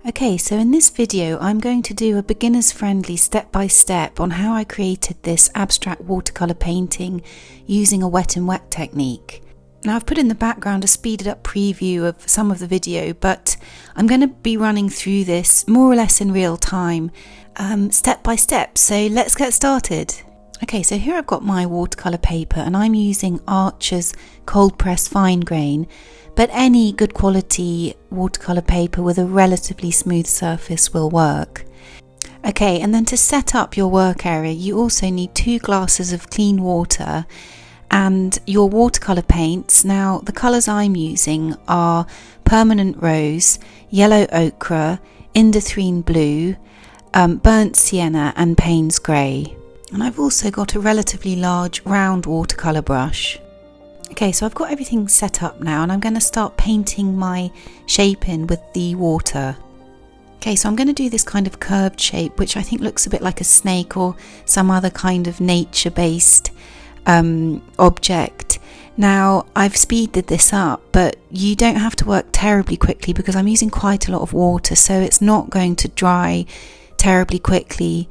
Okay, so in this video I'm going to do a beginner's friendly step-by-step on how I created this abstract watercolour painting using a wet and wet technique. Now I've put in the background a speeded up preview of some of the video, but I'm going to be running through this more or less in real time, step by step, so let's get started. Okay, so here I've got my watercolour paper and I'm using Archer's cold press fine grain, but any good quality watercolour paper with a relatively smooth surface will work. Okay, and then to set up your work area you also need 2 glasses of clean water and your watercolour paints. Now the colours I'm using are permanent rose, yellow ochre, Indanthrene blue, burnt sienna and Paynes grey. And I've also got a relatively large round watercolour brush. Okay, so I've got everything set up now and I'm going to start painting my shape in with the water. Okay, so I'm going to do this kind of curved shape which I think looks a bit like a snake or some other kind of nature-based object. Now I've speeded this up, but you don't have to work terribly quickly because I'm using quite a lot of water, so it's not going to dry terribly quickly.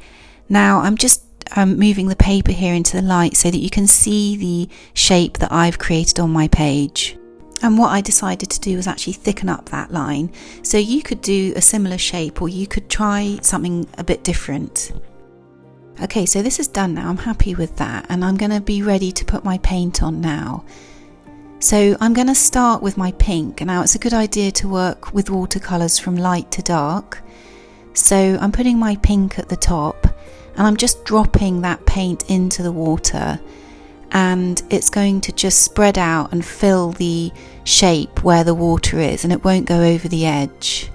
Now I'm just moving the paper here into the light so that you can see the shape that I've created on my page. And what I decided to do was actually thicken up that line, so you could do a similar shape or you could try something a bit different. Okay, so this is done now. I'm happy with that and I'm going to be ready to put my paint on now. So I'm going to start with my pink. Now it's a good idea to work with watercolours from light to dark. So I'm putting my pink at the top and I'm just dropping that paint into the water and it's going to just spread out and fill the shape where the water is and it won't go over the edge.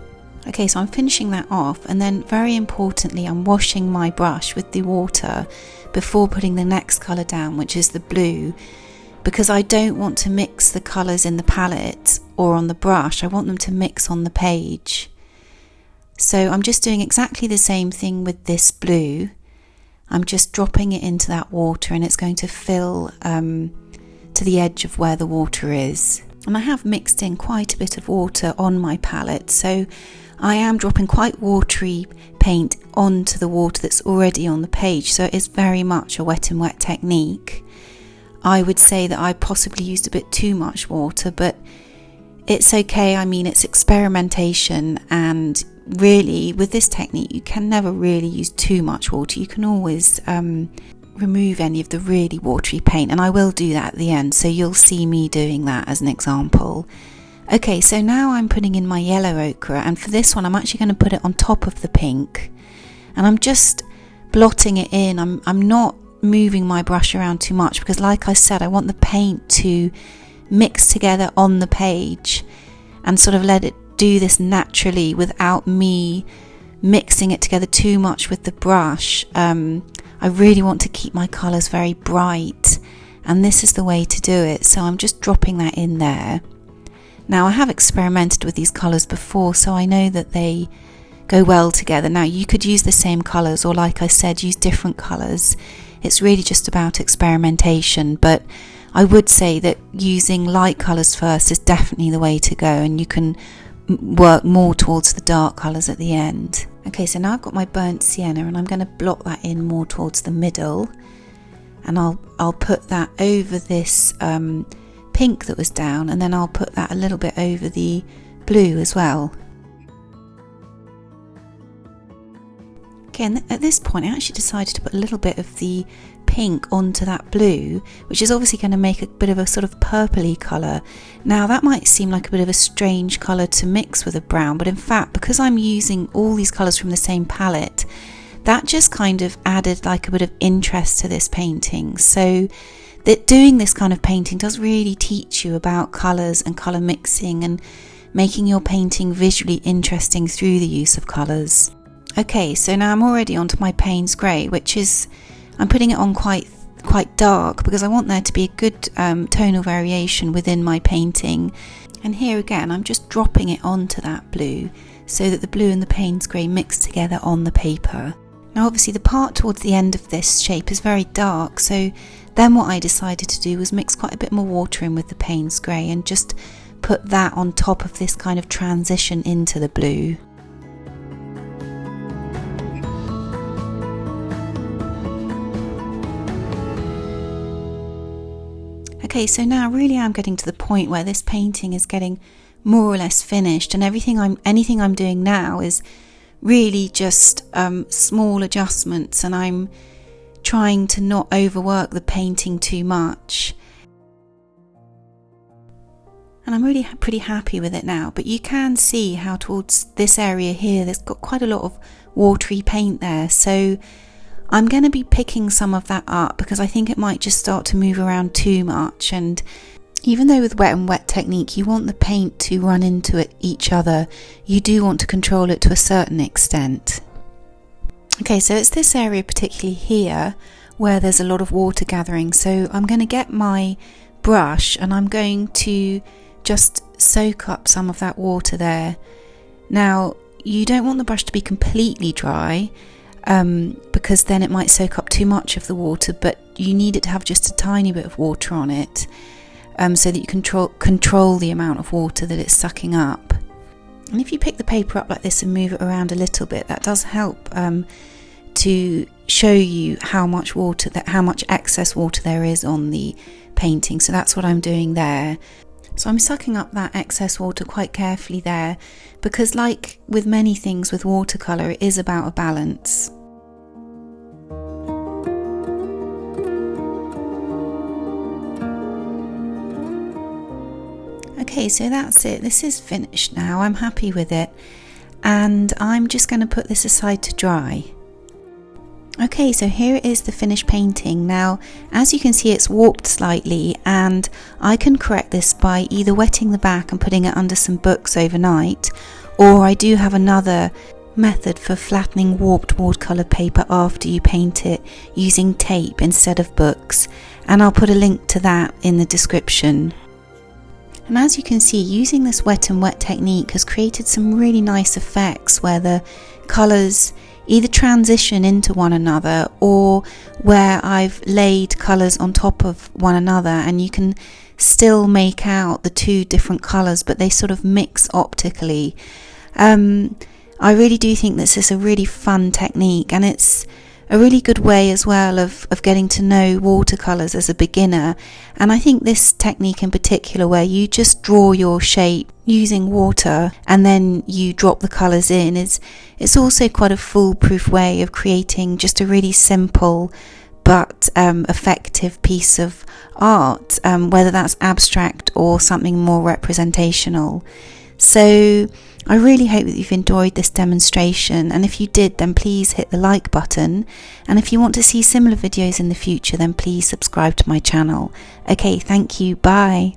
Okay, so I'm finishing that off and then very importantly I'm washing my brush with the water before putting the next colour down, which is the blue, because I don't want to mix the colours in the palette or on the brush. I want them to mix on the page. So I'm just doing exactly the same thing with this blue. I'm just dropping it into that water and it's going to fill to the edge of where the water is. And I have mixed in quite a bit of water on my palette, so I am dropping quite watery paint onto the water that's already on the page, so it is very much a wet and wet technique. I would say that I possibly used a bit too much water, but it's okay. I mean, it's experimentation, and really with this technique you can never really use too much water. You can always remove any of the really watery paint, and I will do that at the end, so you'll see me doing that as an example. Okay, so now I'm putting in my yellow ochre, and for this one I'm actually going to put it on top of the pink and I'm just blotting it in. I'm not moving my brush around too much because, like I said, I want the paint to mix together on the page and sort of let it do this naturally without me mixing it together too much with the brush. I really want to keep my colours very bright and this is the way to do it, so I'm just dropping that in there. Now I have experimented with these colours before, so I know that they go well together. Now you could use the same colours or, like I said, use different colours. It's really just about experimentation, but I would say that using light colours first is definitely the way to go, and you can work more towards the dark colours at the end. Okay, so now I've got my burnt sienna and I'm going to block that in more towards the middle, and I'll put that over this pink that was down, and then I'll put that a little bit over the blue as well. Okay, and at this point I actually decided to put a little bit of the pink onto that blue, which is obviously going to make a bit of a sort of purpley colour. Now that might seem like a bit of a strange colour to mix with a brown, but in fact because I'm using all these colours from the same palette, that just kind of added like a bit of interest to this painting. So that doing this kind of painting does really teach you about colours and colour mixing and making your painting visually interesting through the use of colours. Okay, so now I'm already onto my Paynes grey, which is, I'm putting it on quite dark because I want there to be a good tonal variation within my painting. And here again I'm just dropping it onto that blue so that the blue and the Paynes grey mix together on the paper. Now obviously the part towards the end of this shape is very dark, so then what I decided to do was mix quite a bit more water in with the Paynes grey and just put that on top of this kind of transition into the blue. Okay, so now I really am getting to the point where this painting is getting more or less finished, and anything I'm doing now is really just small adjustments, and I'm trying to not overwork the painting too much. And I'm really pretty happy with it now, but you can see how towards this area here there's got quite a lot of watery paint there, so I'm going to be picking some of that up because I think it might just start to move around too much. And even though with wet and wet technique you want the paint to run into each other, you do want to control it to a certain extent. Okay, so it's this area particularly here where there's a lot of water gathering, so I'm going to get my brush and I'm going to just soak up some of that water there. Now you don't want the brush to be completely dry because then it might soak up too much of the water, but you need it to have just a tiny bit of water on it so that you control the amount of water that it's sucking up. And if you pick the paper up like this and move it around a little bit, that does help to show you how much excess water there is on the painting. So that's what I'm doing there. So I'm sucking up that excess water quite carefully there, because like with many things with watercolour, it is about a balance. Okay, so that's it. This is finished now. I'm happy with it, and I'm just going to put this aside to dry. Okay, so here is the finished painting. Now, as you can see, it's warped slightly, and I can correct this by either wetting the back and putting it under some books overnight, or I do have another method for flattening warped watercolour paper after you paint it using tape instead of books, and I'll put a link to that in the description. And as you can see, using this wet and wet technique has created some really nice effects where the colours either transition into one another, or where I've laid colours on top of one another and you can still make out the two different colours, but they sort of mix optically. I really do think this is a really fun technique, and it's a really good way as well of getting to know watercolours as a beginner. And I think this technique in particular, where you just draw your shape using water and then you drop the colours in, it's also quite a foolproof way of creating just a really simple but effective piece of art, whether that's abstract or something more representational. So I really hope that you've enjoyed this demonstration, and if you did, then please hit the like button, and if you want to see similar videos in the future, then please subscribe to my channel. Okay, thank you, bye.